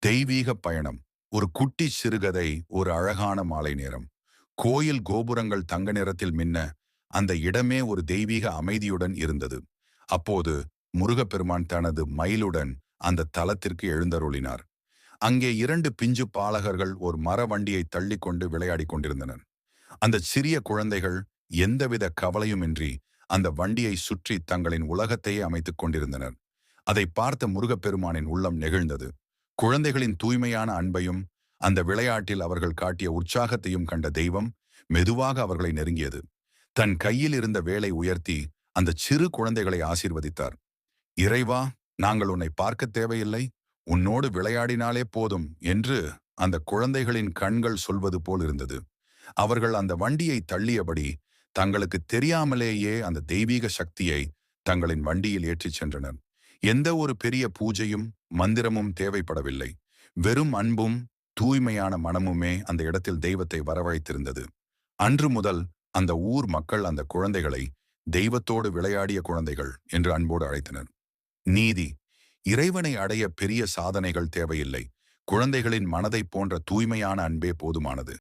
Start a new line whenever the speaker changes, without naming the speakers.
தெய்வீக பயணம். ஒரு குட்டி சிறுகதை. ஒரு அழகான மாலை நேரம். கோயில் கோபுரங்கள் தங்க நிறத்தில் மின்ன, அந்த இடமே ஒரு தெய்வீக அமைதியுடன் இருந்தது. அப்போது முருகப்பெருமான் தனது மயிலுடன் அந்த தலத்திற்கு எழுந்தருளினார். அங்கே இரண்டு பிஞ்சு பாலகர்கள் ஒரு மர வண்டியை தள்ளிக்கொண்டு விளையாடிக் கொண்டிருந்தனர். அந்த சிறிய குழந்தைகள் எந்தவித கவலையுமின்றி அந்த வண்டியை சுற்றி தங்களின் உலகத்தையே அமைத்துக் கொண்டிருந்தனர். அதை பார்த்த முருகப்பெருமானின் உள்ளம் நெகிழ்ந்தது. குழந்தைகளின் தூய்மையான அன்பையும் அந்த விளையாட்டில் அவர்கள் காட்டிய உற்சாகத்தையும் கண்ட தெய்வம் மெதுவாக அவர்களை நெருங்கியது. தன் கையில் இருந்த வேலை உயர்த்தி அந்த சிறு குழந்தைகளை ஆசீர்வதித்தார். இறைவா, நாங்கள் உன்னை பார்க்க தேவையில்லை, உன்னோடு விளையாடினாலே போதும் என்று அந்த குழந்தைகளின் கண்கள் சொல்வது போல் இருந்தது. அவர்கள் அந்த வண்டியை தள்ளியபடி தங்களுக்கு தெரியாமலேயே அந்த தெய்வீக சக்தியை தங்களின் வண்டியில் ஏற்றிச் சென்றனர். எந்த ஒரு பெரிய பூஜையும் மந்திரமும் தேவைப்படவில்லை. வெறும் அன்பும் தூய்மையான மனமுமே அந்த இடத்தில் தெய்வத்தை வரவழைத்திருந்தது. அன்று முதல் அந்த ஊர் மக்கள் அந்த குழந்தைகளை தெய்வத்தோடு விளையாடிய குழந்தைகள் என்று அன்போடு அழைத்தனர். நீதி. இறைவனை அடைய பெரிய சாதனைகள் தேவையில்லை. குழந்தைகளின் மனதை போன்ற தூய்மையான அன்பே போதுமானது.